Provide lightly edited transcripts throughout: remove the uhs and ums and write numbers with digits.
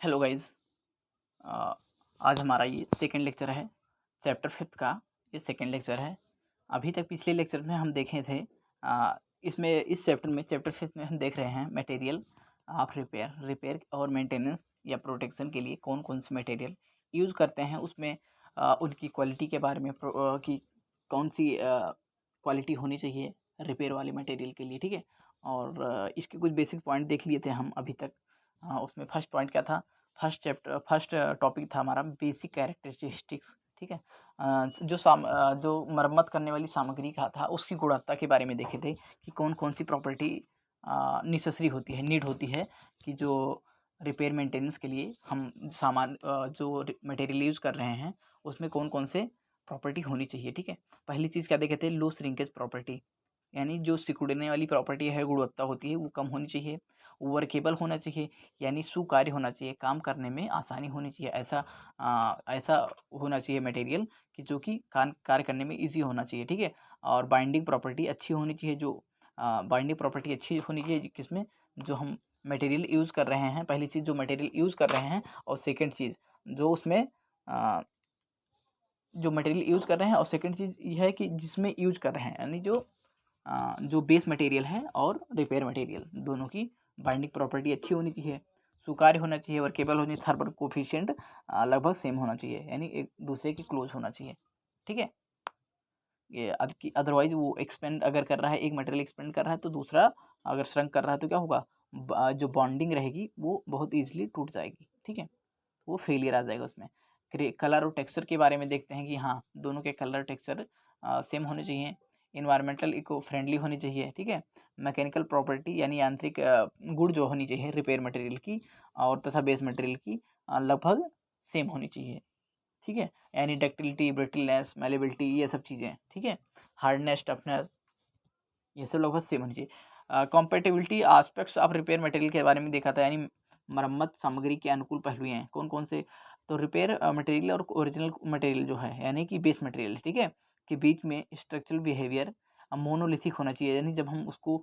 Hello guys. आज हमारा ये सेकंड लेक्चर है चैप्टर 5 का। ये सेकंड लेक्चर है। अभी तक पिछले लेक्चर में हम देखे थे इसमें इस चैप्टर में चैप्टर 5 में हम देख रहे हैं मटेरियल ऑफ रिपेयर और मेंटेनेंस या प्रोटेक्शन के लिए कौन कौन से मटेरियल यूज़ करते हैं। उसमें उनकी क्वालिटी के बारे में कि कौन सी क्वालिटी होनी चाहिए रिपेयर वाले मटेरियल के लिए, ठीक है। और इसके कुछ बेसिक पॉइंट देख लिए थे हम अभी तक। उसमें फर्स्ट पॉइंट क्या था? फर्स्ट टॉपिक था हमारा बेसिक कैरेक्टरिस्टिक्स, ठीक है। जो मरम्मत करने वाली सामग्री का था उसकी गुणवत्ता के बारे में देखे थे कि कौन कौन सी प्रॉपर्टी नेसेसरी होती है, नीड होती है कि जो रिपेयर मेंटेनेंस के लिए हम जो मटेरियल यूज़ कर रहे हैं उसमें कौन कौन से प्रॉपर्टी होनी चाहिए, ठीक है। पहली चीज़ क्या देखे थे? लो श्रिंकेज प्रॉपर्टी, यानी जो सिकुड़ने वाली प्रॉपर्टी है, गुणवत्ता होती है, वो कम होनी चाहिए। वर्केबल होना चाहिए, यानी सुकार्य होना चाहिए, काम करने में आसानी होनी चाहिए। ऐसा होना चाहिए मटेरियल कि जो कि कार्य करने में ईजी होना चाहिए, ठीक है। और बाइंडिंग प्रॉपर्टी अच्छी होनी चाहिए। जो बाइंडिंग प्रॉपर्टी अच्छी होनी चाहिए किसमें? जो हम मटेरियल यूज़ कर रहे हैं, पहली चीज़ जो मटेरियल यूज़ कर रहे हैं, और सेकेंड चीज़ जो उसमें जो मटेरियल यूज़ कर रहे हैं, और सेकेंड चीज़ ये है कि जिसमें यूज़ कर रहे हैं, यानी जो बेस मटेरियल है और रिपेयर मटेरियल दोनों की बाइंडिंग प्रॉपर्टी अच्छी होनी चाहिए, स्वीकार्य होना चाहिए, वर्केबल होनी चाहिए, थर्मल कोफिशिएंट लगभग सेम होना चाहिए, यानी एक दूसरे के क्लोज होना चाहिए, ठीक है। ये अदरवाइज वो एक्सपेंड अगर कर रहा है, एक मटेरियल एक्सपेंड कर रहा है तो दूसरा अगर श्रंक कर रहा है तो क्या होगा? जो बॉन्डिंग रहेगी वो बहुत ईजिली टूट जाएगी, ठीक है। वो फेलियर आ जाएगा उसमें। कलर और टेक्सचर के बारे में देखते हैं कि हाँ, दोनों के कलर टेक्सचर सेम होने चाहिए। इन्वायरमेंटल इको फ्रेंडली होनी चाहिए, ठीक है। मैकेनिकल प्रॉपर्टी यानी यांत्रिक गुण जो होनी चाहिए रिपेयर मटेरियल की और तथा बेस मटेरियल की लगभग सेम होनी चाहिए, ठीक है। यानी डक्टिलिटी, ब्रिटलनेस, मैलेबिलिटी, ये सब चीज़ें, ठीक है। हार्डनेस, टफनेस, ये सब लगभग सेम होनी चाहिए। Compatibility aspects of repair material के बारे में देखा था, यानी मरम्मत सामग्री के अनुकूल पहलू हैं कौन कौन से? तो रिपेयर मटेरियल और ओरिजिनल मटेरियल जो है, यानी कि बेस मटेरियल, ठीक है, के बीच में स्ट्रक्चरल बिहेवियर मोनोलिथिक होना चाहिए। यानी जब हम उसको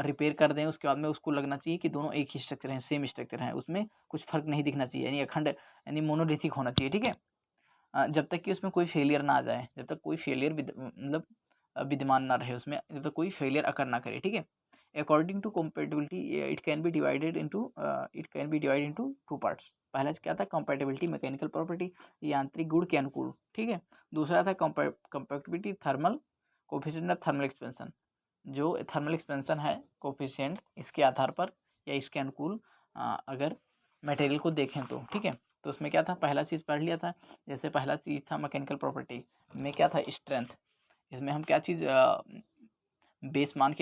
रिपेयर कर दें उसके बाद में उसको लगना चाहिए कि दोनों एक ही स्ट्रक्चर हैं, सेम स्ट्रक्चर हैं, उसमें कुछ फर्क नहीं दिखना चाहिए, यानी अखंड, यानी मोनोलिथिक होना चाहिए, ठीक है। जब तक कि उसमें कोई फेलियर ना आ जाए, जब तक कोई फेलियर मतलब विद्यमान ना रहे उसमें, जब तक कोई फेलियर अकर ना करे, ठीक है। According to compatibility it can be divided into two parts. पहला क्या था? कंपेटिबिलिटी, मैकेनिकल प्रॉपर्टी, यांत्रिक गुण के अनुकूल, ठीक है। दूसरा था compatibility, thermal coefficient of thermal expansion, जो थर्मल एक्सपेंशन है कोफिशिएंट, इसके आधार पर या इसके अनुकूल अगर मटेरियल को देखें तो, ठीक है। तो उसमें क्या था? पहला चीज़ पढ़ लिया था। जैसे पहला चीज़ था मैकेनिकल प्रॉपर्टी में क्या था? स्ट्रेंथ। इसमें हम क्या चीज़ बेस मान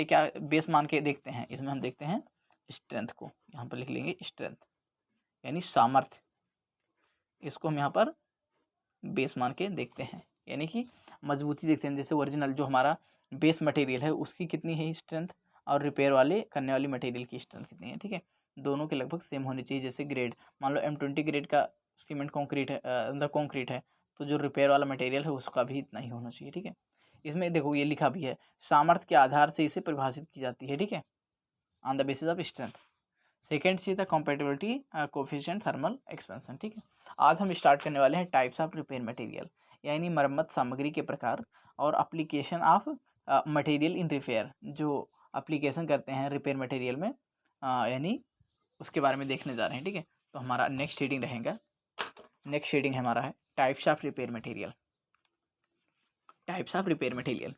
के देखते हैं? इसमें हम देखते हैं स्ट्रेंथ को, यहाँ पर लिख लेंगे स्ट्रेंथ, यानी सामर्थ्य। इसको हम यहाँ पर बेस मान के देखते हैं, यानी कि मजबूती देखते हैं। जैसे ओरिजिनल जो हमारा बेस मटेरियल है उसकी कितनी है स्ट्रेंथ, और रिपेयर वाले करने वाली मटेरियल की स्ट्रेंथ कितनी है, ठीक है। दोनों के लगभग सेम होनी चाहिए। जैसे ग्रेड, मान लो M20 ग्रेड का सीमेंट कॉन्क्रीट है, मतलब कॉन्क्रीट है, तो जो रिपेयर वाला मटेरियल है उसका भी इतना ही होना चाहिए, ठीक है। इसमें देखो ये लिखा भी है, सामर्थ्य के आधार से इसे परिभाषित की जाती है, ठीक है, on the basis of strength. Second चीज़ था कॉम्पेटिबिलिटी कोफिशिएंट थर्मल एक्सपेंशन, ठीक है। आज हम स्टार्ट करने वाले हैं टाइप्स ऑफ रिपेयर मटेरियल, यानी मरम्मत सामग्री के प्रकार और application of material in repair. जो एप्लीकेशन करते हैं रिपेयर मटेरियल में, यानी उसके बारे में देखने जा रहे हैं, ठीक है। तो हमारा नेक्स्ट रीडिंग रहेगा, नेक्स्ट रीडिंग हमारा है types of repair material. Types of repair material,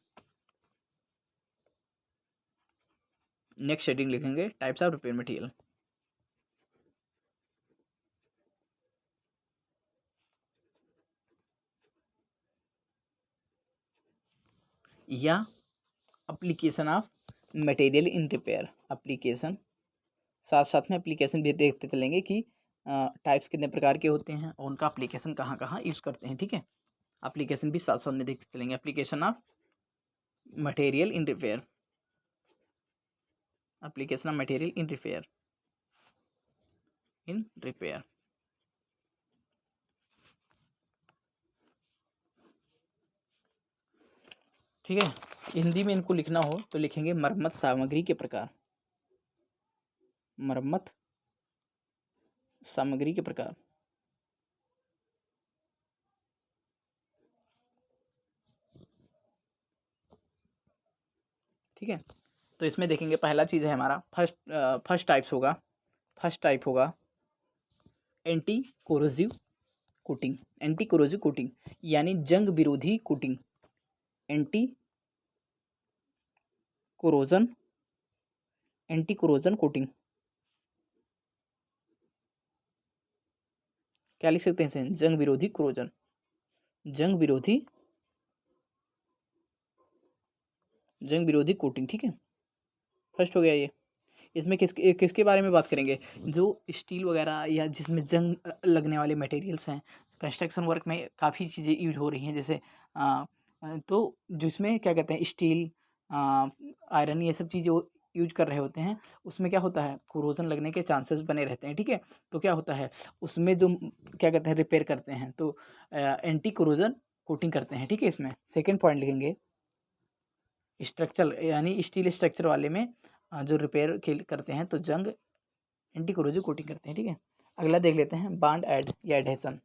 next reading लिखेंगे टाइप्स ऑफ रिपेयर मटेरियल। या application of material in repair. Application, साथ साथ में एप्लीकेशन भी देखते चलेंगे कि टाइप्स कितने प्रकार के होते हैं और उनका एप्लीकेशन कहाँ कहाँ यूज़ करते हैं, ठीक है। एप्लीकेशन भी साथ साथ में देखते चलेंगे। Application of material in repair, application of material in repair, in repair, ठीक है। हिंदी में इनको लिखना हो तो लिखेंगे मरम्मत सामग्री के प्रकार, मरम्मत सामग्री के प्रकार। ठीक है, तो इसमें देखेंगे पहला चीज़ है हमारा फर्स्ट टाइप होगा anti corrosive coating. Anti corrosive coating यानी जंग विरोधी कोटिंग। एंटी कोरोजन कोटिंग क्या लिख सकते हैं इसे? जंग विरोधी कोरोजन, जंग विरोधी कोटिंग। ठीक है, फर्स्ट हो गया ये। इसमें किसके बारे में बात करेंगे? जो स्टील वगैरह या जिसमें जंग लगने वाले मटेरियल्स हैं, कंस्ट्रक्शन वर्क में काफ़ी चीज़ें यूज हो रही हैं, जैसे तो जिसमें क्या कहते हैं स्टील, आयरन, ये सब चीज़ें यूज कर रहे होते हैं, उसमें क्या होता है कोरोजन लगने के चांसेस बने रहते हैं। ठीक है, तो क्या होता है उसमें जो क्या कहते हैं रिपेयर करते हैं, तो एंटी कोरोजन कोटिंग करते हैं। ठीक है, इसमें सेकेंड पॉइंट लिखेंगे स्ट्रक्चर यानी स्टील स्ट्रक्चर वाले में जो रिपेयर करते हैं तो जंग एंटी कोरोसिव कोटिंग करते हैं। ठीक है, अगला देख लेते हैं बॉन्ड ऐड या एडहेसन।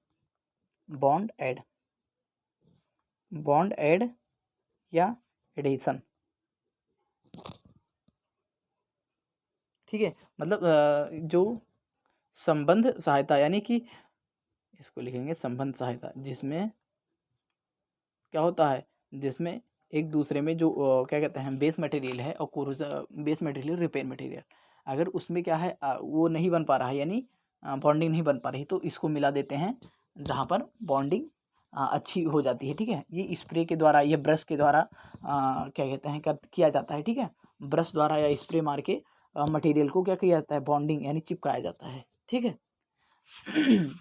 बॉन्ड ऐड या एडहेसन। ठीक है, मतलब जो संबंध सहायता, यानी कि इसको लिखेंगे संबंध सहायता, जिसमें क्या होता है, जिसमें एक दूसरे में जो क्या कहते हैं बेस मटेरियल है और बेस मटेरियल रिपेयर मटेरियल, अगर उसमें क्या है वो नहीं बन पा रहा है, यानी बॉन्डिंग नहीं बन पा रही, तो इसको मिला देते हैं जहाँ पर बॉन्डिंग अच्छी हो जाती है। ठीक है, ये स्प्रे के द्वारा या ब्रश के द्वारा क्या कहते हैं किया जाता है। ठीक है, ब्रश द्वारा या स्प्रे मार के मटेरियल को क्या किया जाता है बॉन्डिंग यानी चिपकाया जाता है। ठीक है,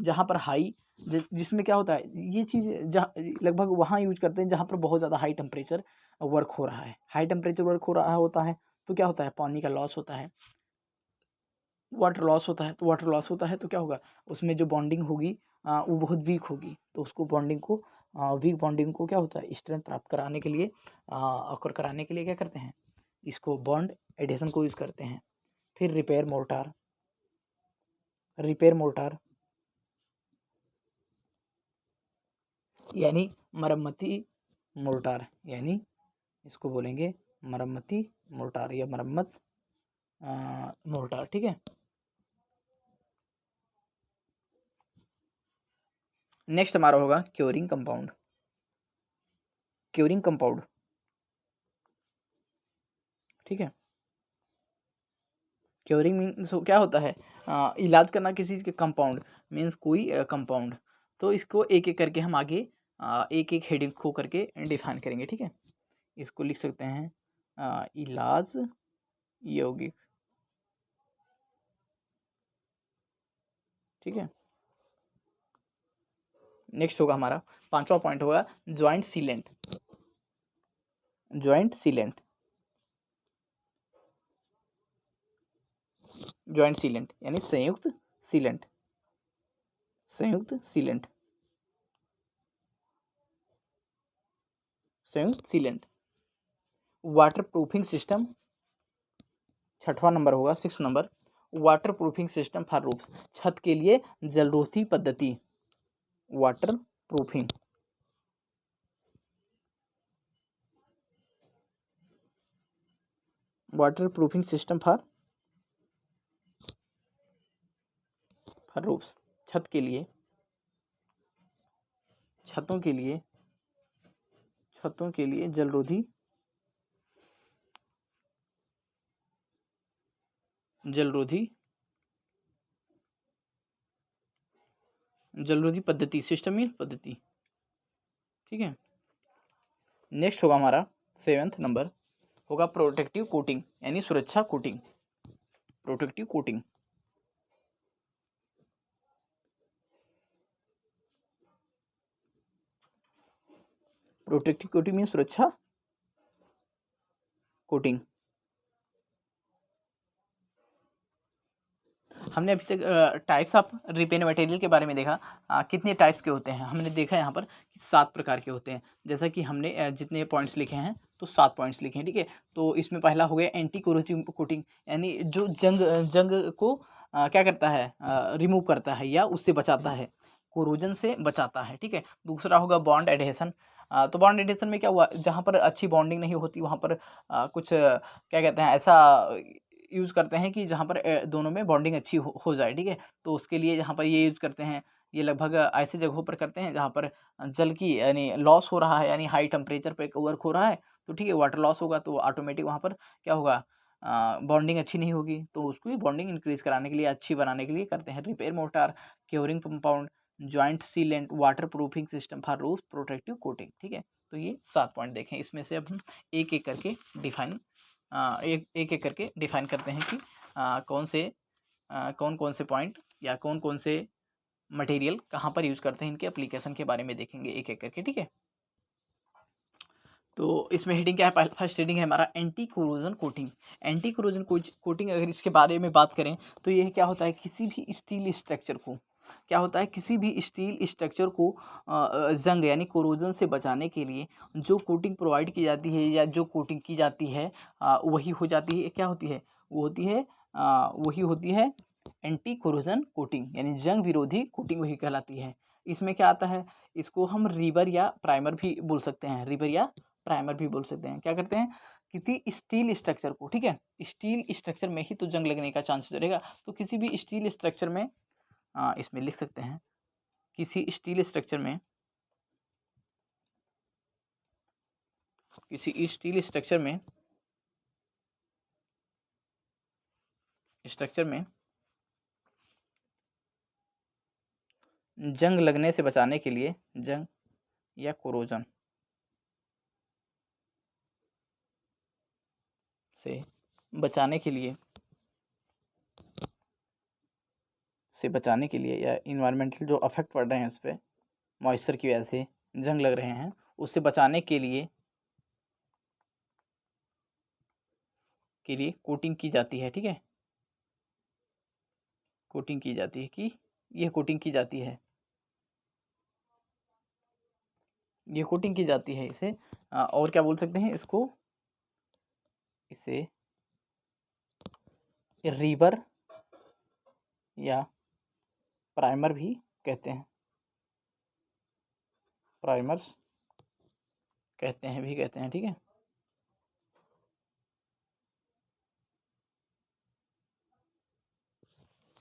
जहाँ पर हाई जिसमें क्या होता है ये चीज़ जहाँ लगभग वहाँ यूज करते हैं जहाँ पर बहुत ज़्यादा हाई टेम्परेचर वर्क हो रहा है। हाई टेम्परेचर वर्क हो रहा होता है तो क्या होता है पानी का लॉस होता है, वाटर लॉस होता है। तो वाटर लॉस होता है तो क्या होगा उसमें जो बॉन्डिंग होगी वो बहुत वीक होगी, तो उसको बॉन्डिंग को वीक बॉन्डिंग को क्या होता है स्ट्रेंथ प्राप्त कराने के लिए ऑकर कराने के लिए क्या करते हैं इसको बॉन्ड एडिशन को यूज़ करते हैं। फिर रिपेयर मोर्टार यानी मरम्मती मोर्टार, यानी इसको बोलेंगे मरम्मती मोर्टार या मरम्मत मोर्टार। ठीक है, नेक्स्ट हमारा होगा क्योरिंग कंपाउंड। ठीक है, क्योरिंग मीन्स क्या होता है इलाज करना किसी के कंपाउंड मीन्स कोई कंपाउंड। तो इसको एक एक करके हम आगे एक एक हेडिंग को करके डिफाइन करेंगे। ठीक है, इसको लिख सकते हैं इलाज यौगिक। ठीक है, नेक्स्ट होगा हमारा पांचवा पॉइंट होगा ज्वाइंट सीलेंट। ज्वाइंट सीलेंट यानी संयुक्त सीलेंट। वाटर प्रूफिंग सिस्टम छठवां नंबर होगा 6 number, water proofing system for roofs, छत के लिए जलरोधी पद्धति। Water proofing system for roofs, छत के लिए छतों के लिए जलरोधी पद्धति, सिस्टम मीन पद्धति। ठीक है, नेक्स्ट होगा हमारा 7th नंबर होगा प्रोटेक्टिव कोटिंग यानी सुरक्षा कोटिंग। प्रोटेक्टिव कोटिंग मीन सुरक्षा कोटिंग। हमने अभी तक टाइप्स ऑफ रिपेयर मटेरियल के बारे में देखा, कितने टाइप्स के होते हैं हमने देखा यहाँ पर 7 प्रकार के होते हैं। जैसा कि हमने जितने पॉइंट्स लिखे हैं तो 7 पॉइंट्स लिखे हैं। ठीक है, तो इसमें पहला हो गया एंटी कोरोसिव कोटिंग यानी जो जंग को क्या करता है, रिमूव करता है या उससे बचाता है, कोरोजन से बचाता है। ठीक है, दूसरा होगा बॉन्ड एडहेशन। तो बॉन्ड एडहेशन में क्या हुआ, जहाँ पर अच्छी बॉन्डिंग नहीं होती वहाँ पर कुछ क्या कहते हैं, ऐसा यूज़ करते हैं कि जहाँ पर दोनों में बॉन्डिंग अच्छी हो जाए। ठीक है, तो उसके लिए जहाँ पर ये यूज़ करते हैं, ये लगभग ऐसी जगहों पर करते हैं जहाँ पर जल की यानी लॉस हो रहा है, यानी हाई टेम्परेचर पे वर्क हो रहा है, तो ठीक है वाटर लॉस होगा तो ऑटोमेटिक वहाँ पर क्या होगा, बॉन्डिंग अच्छी नहीं होगी, तो उसको भी बॉन्डिंग इंक्रीज़ कराने के लिए, अच्छी बनाने के लिए करते हैं। Repair mortar, curing compound, joint sealant, water proofing system for roof, protective coating. ठीक है, तो ये 7 पॉइंट देखें, इसमें से अब हम एक-एक करके डिफाइन एक-एक करके डिफाइन करते हैं कि कौन से कौन-कौन से पॉइंट या कौन-कौन से मटेरियल कहाँ पर यूज़ करते हैं, इनके एप्लीकेशन के बारे में देखेंगे एक-एक करके। ठीक है, तो इसमें हेडिंग क्या है, फर्स्ट हेडिंग है हमारा anti corrosion coating. Anti corrosion coating अगर इसके बारे में बात करें तो ये क्या होता है, किसी भी स्टील स्ट्रक्चर को क्या होता है, किसी भी स्टील स्ट्रक्चर को जंग यानी कोरोजन से बचाने के लिए जो कोटिंग प्रोवाइड की जाती है या जो कोटिंग की जाती है वही हो जाती है, क्या होती है, वो होती है वही होती है एंटी कोरोजन कोटिंग, यानी जंग विरोधी कोटिंग वही कहलाती है। इसमें क्या आता है, इसको हम रिबर या प्राइमर भी बोल सकते हैं, रिबर या प्राइमर भी बोल सकते हैं। क्या करते हैं, किसी स्टील स्ट्रक्चर को, ठीक है, स्टील स्ट्रक्चर में ही तो जंग लगने का चांसेस रहेगा, तो किसी भी स्टील स्ट्रक्चर में इसमें लिख सकते हैं, किसी स्टील स्ट्रक्चर में, किसी स्ट्रक्चर में जंग लगने से बचाने के लिए, जंग या कोरोजन से बचाने के लिए या इन्वायरमेंटल जो अफेक्ट पड़ रहे हैं उस पर मॉइस्चर की वजह से जंग लग रहे हैं, उससे बचाने के लिए कोटिंग की जाती है। ठीक है, कोटिंग की जाती है कि यह कोटिंग की जाती है, ये कोटिंग की जाती है इसे और क्या बोल सकते हैं इसको, इसे रिबर या प्राइमर भी कहते हैं, प्राइमर्स कहते हैं भी कहते हैं। ठीक है,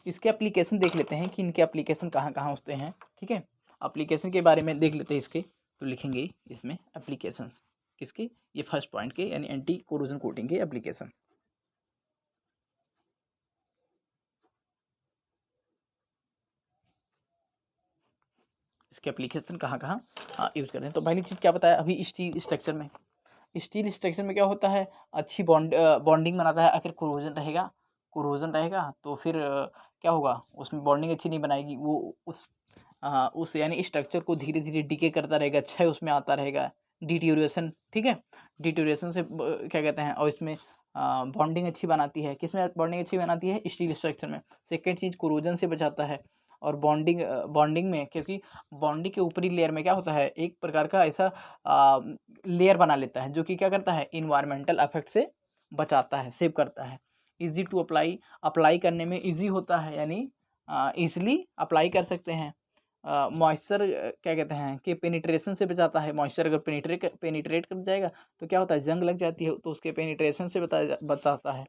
इसके एप्लीकेशन देख लेते हैं कि इनके एप्लीकेशन कहाँ कहाँ होते हैं। ठीक है, एप्लीकेशन के बारे में देख लेते हैं इसके, तो लिखेंगे इसमें एप्लीकेशंस किसके, ये फर्स्ट पॉइंट के यानी एंटी कोरोजन कोटिंग के एप्लीकेशन। इसके एप्लीकेशन कहाँ कहाँ यूज करते हैं, तो पहली चीज़ क्या बताया अभी, स्टील स्ट्रक्चर में, स्टील स्ट्रक्चर में क्या होता है, अच्छी बॉन्डिंग बनाता है। अगर कोरोजन रहेगा तो फिर क्या होगा, उसमें बॉन्डिंग अच्छी नहीं बनाएगी, वो उस यानी स्ट्रक्चर को धीरे धीरे डिके करता रहेगा, क्षय उसमें आता रहेगा, डिट्यूरेशन। ठीक है, डिट्यूरेशन से क्या कहते हैं, और इसमें बॉन्डिंग अच्छी बनाती है, किसमें बॉन्डिंग अच्छी बनाती है, स्टील स्ट्रक्चर में। सेकेंड चीज़, कोरोजन से बचाता है, और बॉन्डिंग में, क्योंकि बॉन्डिंग के ऊपरी लेयर में क्या होता है, एक प्रकार का ऐसा लेयर बना लेता है जो कि क्या करता है, इन्वायरमेंटल इफेक्ट से बचाता है, सेव करता है। इजी टू अप्लाई करने में इजी होता है, यानी ईजिली अप्लाई कर सकते हैं। मॉइस्चर क्या कहते हैं कि पेनिट्रेशन से बचाता है, मॉइस्चर अगर पेनिट्रेट कर जाएगा तो क्या होता है, जंग लग जाती है, तो उसके पेनिट्रेशन से बचाता है।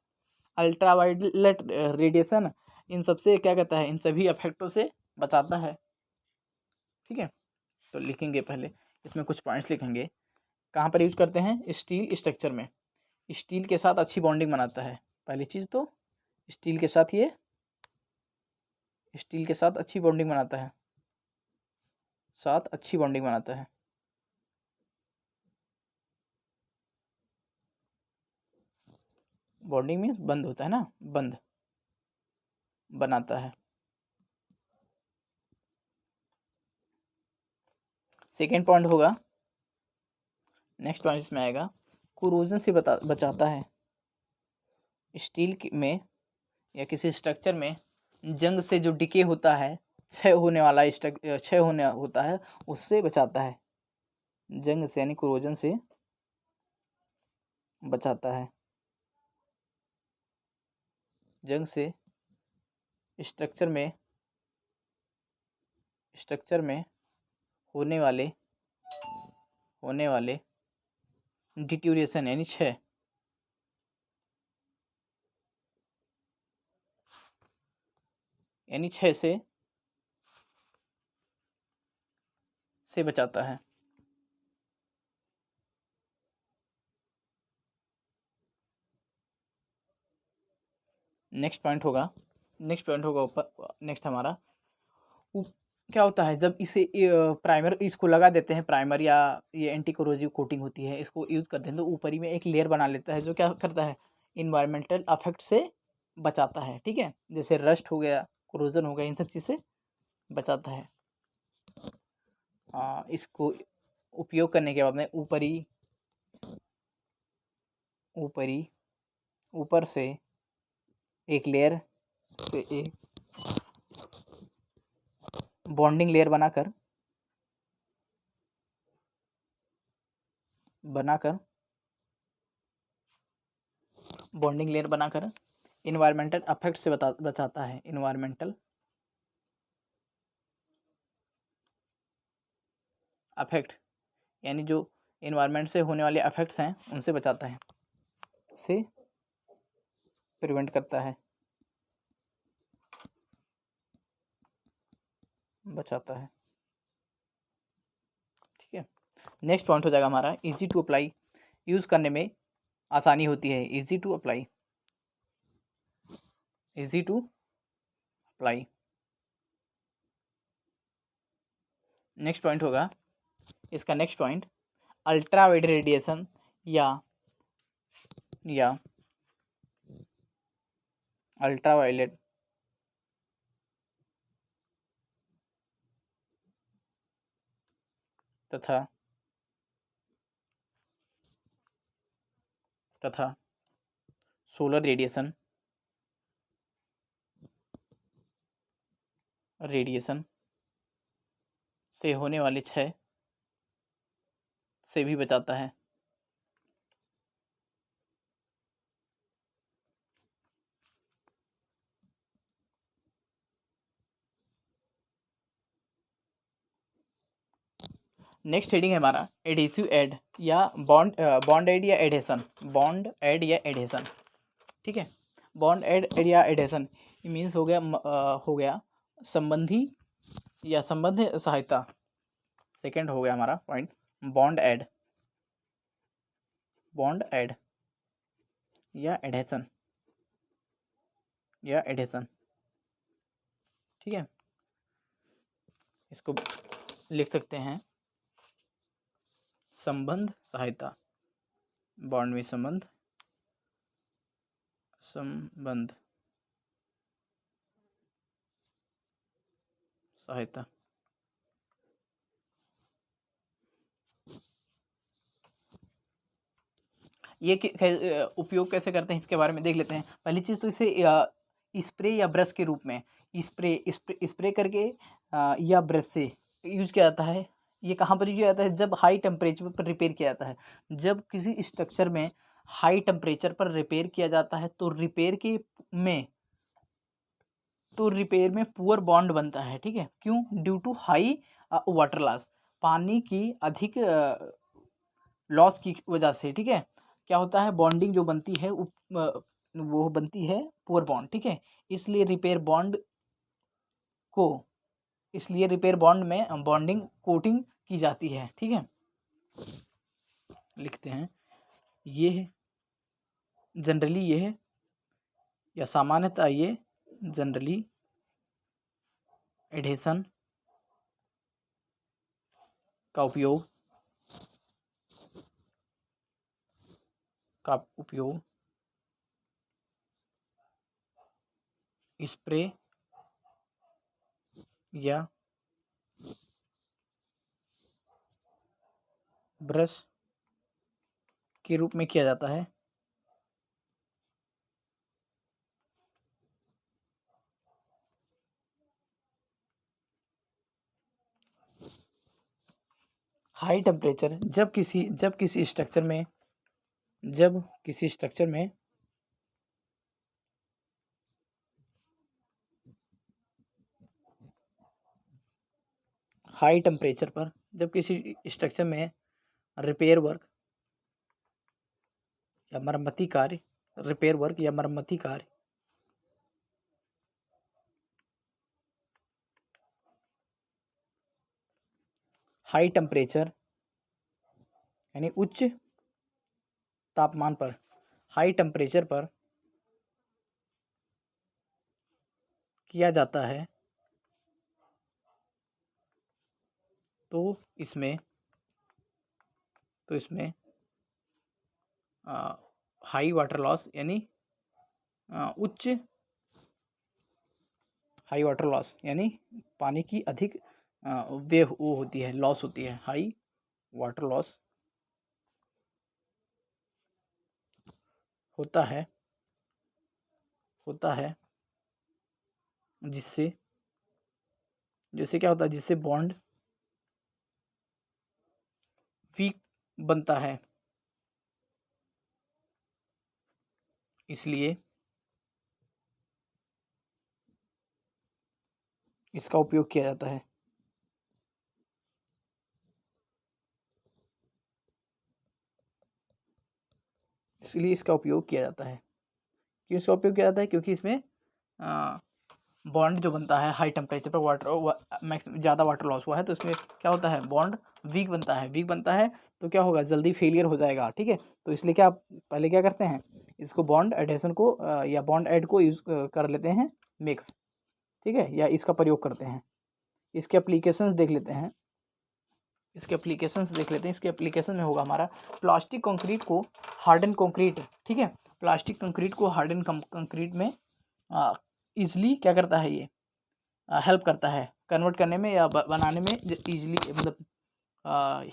अल्ट्रावायलेट रेडिएशन इन सबसे क्या कहता है, इन सभी इफेक्टों से बचाता है। ठीक है, तो लिखेंगे पहले, इसमें कुछ पॉइंट्स लिखेंगे, कहाँ पर यूज करते हैं, स्टील स्ट्रक्चर में, स्टील के साथ अच्छी बॉन्डिंग बनाता है। पहली चीज़ तो स्टील के साथ ये स्टील के साथ अच्छी बॉन्डिंग बनाता है, बॉन्डिंग मीन्स बंद होता है ना, बंद बनाता है। सेकेंड पॉइंट होगा, नेक्स्ट पॉइंट इसमें आएगा, कोरोजन से बचाता है। स्टील में या किसी स्ट्रक्चर में जंग से जो डिके होता है, क्षय होने होता है, उससे बचाता है, जंग से यानी कोरोजन से बचाता है, जंग से स्ट्रक्चर में होने वाले डिट्यूरेशन यानी क्षय से बचाता है। नेक्स्ट पॉइंट होगा ऊपर नेक्स्ट हमारा क्या होता है जब इसे प्राइमर इसको लगा देते हैं, प्राइमर या ये एंटी कोरोजिव कोटिंग होती है, इसको यूज़ करते हैं तो ऊपर ही में एक लेयर बना लेता है जो क्या करता है, इन्वायरमेंटल अफेक्ट से बचाता है। ठीक है, जैसे रस्ट हो गया, कोरोजन हो गया, इन सब चीज़ से बचाता है। इसको उपयोग करने के बाद में ऊपर से एक लेयर से एक बॉन्डिंग लेयर बनाकर इन्वायरमेंटल अफेक्ट से बचाता है। इन्वायरमेंटल अफेक्ट यानी जो इन्वायरमेंट से होने वाले अफेक्ट्स हैं उनसे बचाता है, से प्रिवेंट करता है, बचाता है। ठीक है, नेक्स्ट पॉइंट हो जाएगा हमारा इजी टू अप्लाई, यूज़ करने में आसानी होती है। Easy to apply next point होगा इसका, नेक्स्ट पॉइंट अल्ट्रावायलेट रेडिएशन या अल्ट्रावायलेट तथा सोलर रेडिएशन से होने वाले क्षय से भी बचाता है। नेक्स्ट हेडिंग है हमारा एडहेसिव एड या बॉन्ड एड या एडहेसन। ठीक है, बॉन्ड एड या एडहेसन मीन्स हो गया संबंधी या संबंध सहायता। सेकंड हो गया हमारा पॉइंट बॉन्ड एड या एडहेसन ठीक है, इसको लिख सकते हैं संबंध सहायता, बॉन्ड में संबंध सहायता। ये उपयोग कैसे करते हैं इसके बारे में देख लेते हैं। पहली चीज़ तो इसे स्प्रे या ब्रश के रूप में स्प्रे करके या ब्रश से यूज किया जाता है। ये कहाँ पर यूज किया जाता है, जब हाई टेम्परेचर पर रिपेयर किया जाता है। जब किसी स्ट्रक्चर में हाई टेम्परेचर पर रिपेयर किया जाता है तो रिपेयर में पुअर बॉन्ड बनता है। ठीक है, क्यों? Due to high water loss, पानी की अधिक लॉस की वजह से। ठीक है, क्या होता है, बॉन्डिंग जो बनती है वो बनती है पुअर बॉन्ड। ठीक है, इसलिए रिपेयर बॉन्ड में बॉन्डिंग कोटिंग की जाती है। ठीक है, लिखते हैं ये जनरली या सामान्यतः ये जनरली एडहेसन का उपयोग स्प्रे या ब्रश के रूप में किया जाता है। हाई टेम्परेचर जब किसी स्ट्रक्चर में हाई टेम्परेचर पर जब किसी स्ट्रक्चर में रिपेयर वर्क या मरम्मती कार्य हाई टेम्परेचर यानी उच्च तापमान पर, हाई टेम्परेचर पर किया जाता है तो इसमें हाई वाटर लॉस यानी उच्च हाई वाटर लॉस यानी पानी की अधिक वो होती है, लॉस होती है। हाई वाटर लॉस होता है जिससे क्या होता है, जिससे बॉन्ड वीक बनता है, इसलिए इसका उपयोग किया जाता है। क्यों इसका उपयोग किया जाता है? क्योंकि इसमें बॉन्ड जो बनता है हाई टेम्परेचर पर मैक्सिमम ज़्यादा वाटर लॉस हुआ है तो इसमें क्या होता है, बॉन्ड वीक बनता है तो क्या होगा, जल्दी फेलियर हो जाएगा। ठीक है, तो इसलिए पहले क्या करते हैं, इसको बॉन्ड एडेशन को या बॉन्ड ऐड को यूज़ कर लेते हैं मिक्स। ठीक है, या इसका प्रयोग करते हैं। इसके एप्लीकेशंस देख लेते हैं। इसके एप्लीकेशन में होगा हमारा प्लास्टिक कंक्रीट को हार्डन कंक्रीट। ठीक है, प्लास्टिक कंक्रीट को हार्डन कंक्रीट में ईजिली क्या करता है, ये हेल्प करता है कन्वर्ट करने में या बनाने में ईजिली, मतलब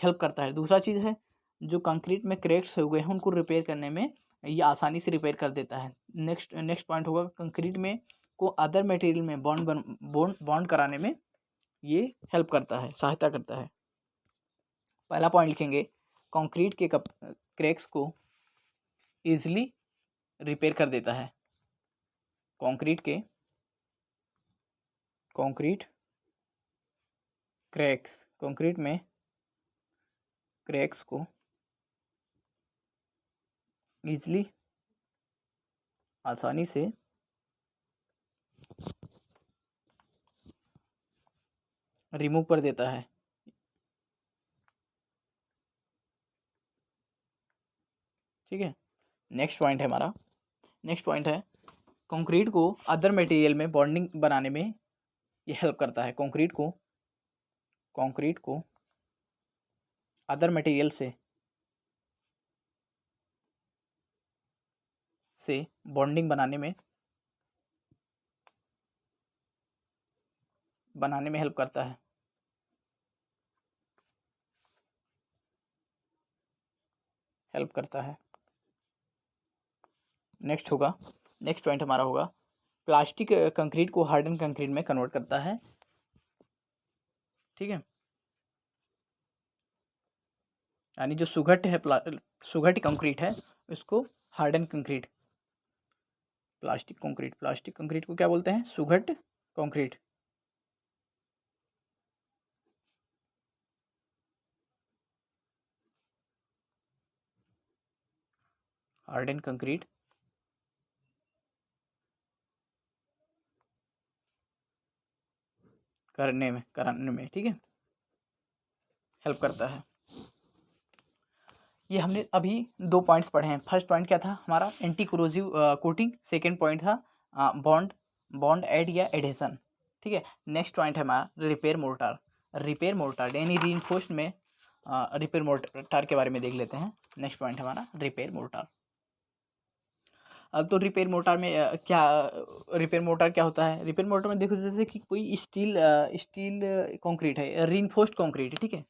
हेल्प करता है। दूसरा चीज़ है जो कंक्रीट में क्रैक्स हुए हैं उनको रिपेयर करने में ये आसानी से रिपेयर कर देता है। नेक्स्ट पॉइंट होगा कंक्रीट में को अदर मटेरियल में बॉन्ड कराने में ये हेल्प करता है, सहायता करता है। पहला पॉइंट लिखेंगे, कंक्रीट के क्रैक्स को ईजिली रिपेयर कर देता है। कंक्रीट में क्रैक्स को ईजिली, आसानी से रिमूव कर देता है। ठीक है, नेक्स्ट पॉइंट है कंक्रीट को अदर मटेरियल में बॉन्डिंग बनाने में ये हेल्प करता है। कंक्रीट को अदर मटेरियल से बॉन्डिंग बनाने में हेल्प करता है। नेक्स्ट पॉइंट हमारा होगा प्लास्टिक कंक्रीट को हार्डन कंक्रीट में कन्वर्ट करता है। ठीक है, यानी जो सुघट कंक्रीट है इसको हार्डन कंक्रीट, प्लास्टिक कंक्रीट को क्या बोलते हैं, सुघट कंक्रीट। हार्डन कंक्रीट कराने में ठीक है, हेल्प करता है। ये हमने अभी 2 पॉइंट्स पढ़े हैं। फर्स्ट पॉइंट क्या था हमारा, anti corrosive coating. Second point था बॉन्ड ऐड या एडेशन। ठीक है, नेक्स्ट पॉइंट है हमारा रिपेयर मोर्टार यानी रीइंफोर्स्ड में रिपेयर मोर्टार के बारे में देख लेते हैं। नेक्स्ट पॉइंट हमारा रिपेयर मोर्टार। अब तो रिपेयर मोर्टार में रिपेयर मोर्टार क्या होता है, रिपेयर मोर्टार में देखो जैसे कि कोई स्टील कंक्रीट है, रीइंफोर्स्ड कंक्रीट है। ठीक है,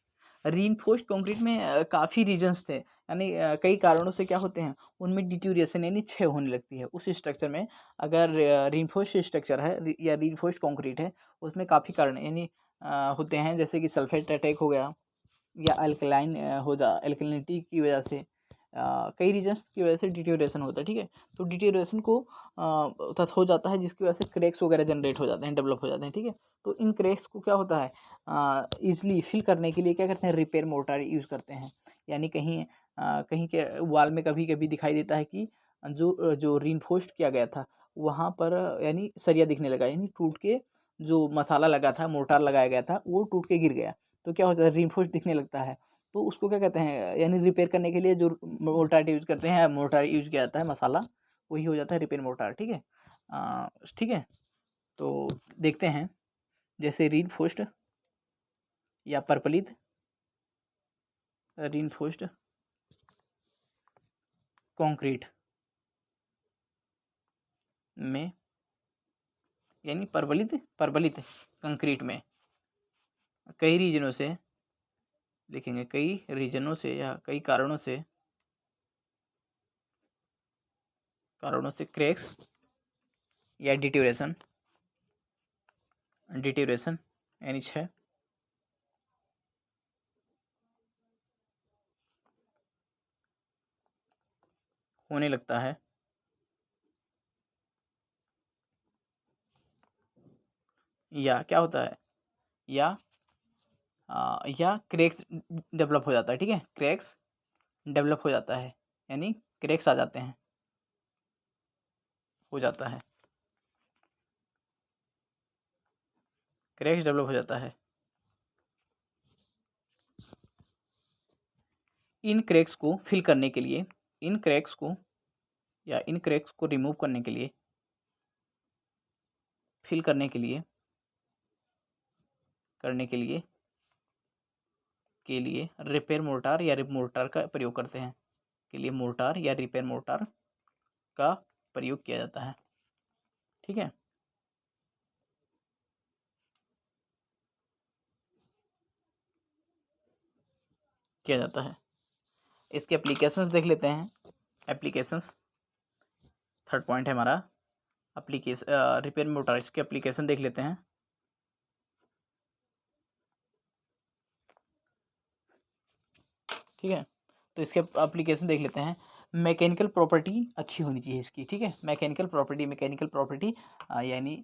रीइंफोर्स्ड कंक्रीट में काफ़ी रीजन्स थे, यानी कई कारणों से क्या होते हैं उनमें डिट्यूरिएशन यानी क्षय होने लगती है। उस स्ट्रक्चर में अगर रीइंफोर्स्ड स्ट्रक्चर है या रीइंफोर्स्ड कंक्रीट है उसमें काफ़ी कारण यानी होते हैं, जैसे कि सल्फेट अटैक हो गया या एल्कलाइनिटी की वजह से कई रीजन्स की वजह से डिटेरियोरेशन होता है, ठीक है। तो डिटेरियोरेशन को तथा हो जाता है जिसकी वजह से क्रैक्स वगैरह जनरेट हो जाते हैं, डेवलप हो जाते हैं, ठीक है। तो इन क्रैक्स को क्या होता है, ईजिली फिल करने के लिए क्या करते हैं, रिपेयर मोर्टार यूज़ करते हैं। यानी कहीं कहीं के वाल में कभी कभी दिखाई देता है कि जो रीइंफोर्स्ड किया गया था वहाँ पर यानी सरिया दिखने लगा, यानी टूट के जो मसाला लगा था, मोर्टार लगाया गया था, वो टूट के गिर गया। तो क्या होता है, रीइंफोर्स्ड दिखने लगता है। तो उसको क्या कहते हैं, यानी रिपेयर करने के लिए जो मोर्टार यूज़ करते हैं, मोर्टार यूज़ किया जाता है, मसाला वही हो जाता है रिपेयर मोर्टार, ठीक है। ठीक है। तो देखते हैं जैसे रीइंफोर्स्ड या परपलित रीइंफोर्स्ड कंक्रीट में, यानी परवलित परवलित कंक्रीट में कई रीजनों से लिखेंगे, कई रीजनों से या कई कारणों से क्रैक्स या डिटेरियोरेशन डिटेरियोरेशन यानी क्षय होने लगता है, या क्या होता है, या क्रैक्स डेवलप हो जाता है, ठीक है। क्रैक्स डेवलप हो जाता है, यानी क्रैक्स आ जाते हैं, हो जाता है, क्रैक्स डेवलप हो जाता है। इन क्रैक्स को फिल करने के लिए, इन क्रैक्स को या इन क्रैक्स को रिमूव करने के लिए, फिल करने के लिए रिपेयर मोर्टार या रिप मोर्टार का प्रयोग करते हैं, के लिए मोर्टार या रिपेयर मोर्टार का प्रयोग किया जाता है, ठीक है। किया जाता है। इसके एप्लीकेशंस देख लेते हैं। एप्लीकेशंस थर्ड पॉइंट है हमारा, एप्लीकेशन रिपेयर मोटार, इसके एप्लीकेशन देख लेते हैं। ठीक है, तो इसके एप्लीकेशन देख लेते हैं। मैकेनिकल प्रॉपर्टी अच्छी होनी चाहिए इसकी, ठीक है। मैकेनिकल प्रॉपर्टी यानी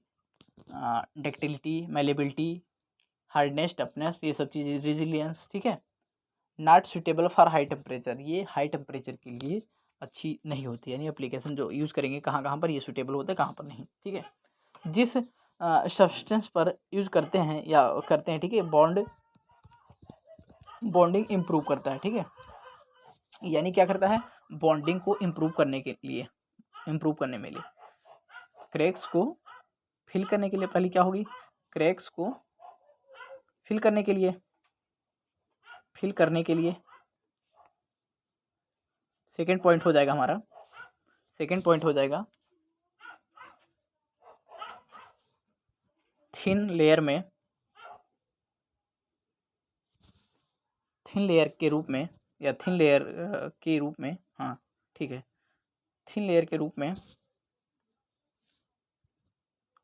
डक्टिलिटी, मैलेबिलिटी, हार्डनेस, टफनेस, ये सब चीज़ें, रेजिलियंस, ठीक है। Not suitable for high temperature, ये हाई टेम्परेचर के लिए अच्छी नहीं होती, यानी एप्लीकेशन जो यूज़ करेंगे कहाँ कहाँ पर ये सुटेबल होता है, कहाँ पर नहीं, ठीक है। जिस सब्सटेंस पर यूज़ करते हैं या करते हैं, ठीक है, बॉन्डिंग इम्प्रूव करता है, ठीक है। यानी क्या करता है, बॉन्डिंग को इम्प्रूव करने के लिए, इम्प्रूव करने में लिए क्रैक्स को फिल करने के लिए, पहले क्या होगी, क्रैक्स को फिल करने के लिए, सेकेंड पॉइंट हो जाएगा हमारा, सेकेंड पॉइंट हो जाएगा थिन लेयर में, थिन लेयर के रूप में, या थिन लेयर के रूप में, हाँ ठीक है, थिन लेयर के रूप में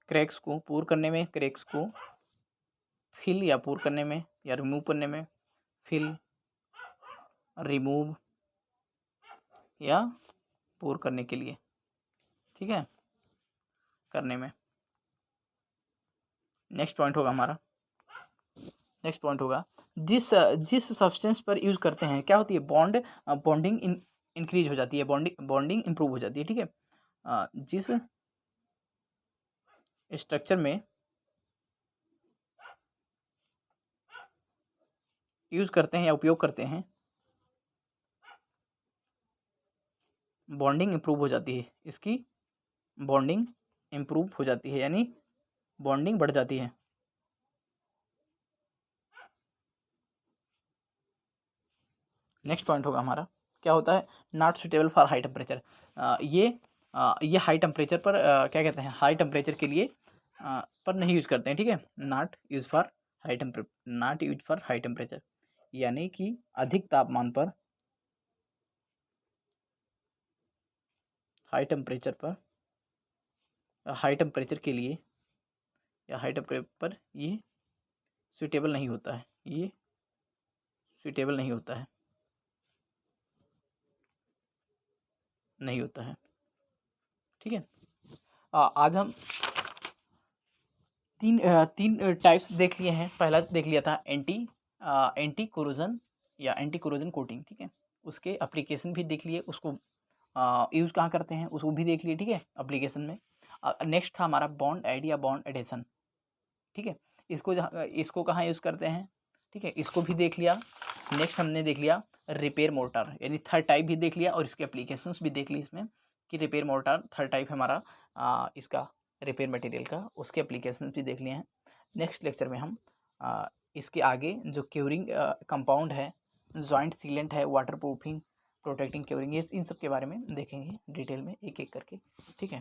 क्रैक्स को पूर करने में, क्रैक्स को फिल या पूर करने में या रिमूव करने में, फिल, रिमूव या पूर करने के लिए, ठीक है, करने में। नेक्स्ट पॉइंट होगा हमारा, नेक्स्ट पॉइंट होगा जिस जिस सब्सटेंस पर यूज़ करते हैं क्या होती है, बॉन्डिंग इंक्रीज हो जाती है, बॉन्डिंग इंप्रूव हो जाती है, ठीक है। जिस स्ट्रक्चर में यूज़ करते हैं या उपयोग करते हैं, बॉन्डिंग इंप्रूव हो जाती है, इसकी बॉन्डिंग इंप्रूव हो जाती है, यानी बॉन्डिंग बढ़ जाती है। नेक्स्ट पॉइंट होगा हमारा, क्या होता है, not suitable for high temperature, ये हाई टेम्परेचर पर क्या कहते हैं, हाई टेम्परेचर के लिए पर नहीं यूज़ करते हैं, ठीक है। Not use for high temperature, यानी कि अधिक तापमान पर, हाई टेम्परेचर पर, हाई टेम्परेचर के लिए या हाई टेम्परेचर पर ये सुटेबल नहीं होता है, ये सुटेबल नहीं होता है। नहीं होता है। ठीक है, आज हम तीन टाइप्स देख लिए हैं। पहला देख लिया था एंटी कोरोजन या एंटी कोरोजन कोटिंग। ठीक है, उसके एप्लीकेशन भी देख लिए, उसको यूज़ कहाँ करते हैं उसको भी देख लिए। ठीक है, एप्लीकेशन में नेक्स्ट था हमारा बॉन्ड ऐड या बॉन्ड एडेशन। ठीक है, इसको कहाँ यूज़ करते हैं। ठीक है, इसको भी देख लिया। नेक्स्ट हमने देख लिया रिपेयर मोर्टार, यानी थर्ड टाइप भी देख लिया और इसके एप्लीकेशंस भी देख ली इसमें कि रिपेयर मोर्टार थर्ड टाइप हमारा इसका रिपेयर मटेरियल का, उसके एप्लीकेशंस भी देख लिए हैं। नेक्स्ट लेक्चर में हम इसके आगे जो क्योरिंग कंपाउंड है, जॉइंट सीलेंट है, वाटर प्रूफिंग, प्रोटेक्टिंग क्योरिंग, ये इन सब के बारे में देखेंगे डिटेल में एक एक करके। ठीक है।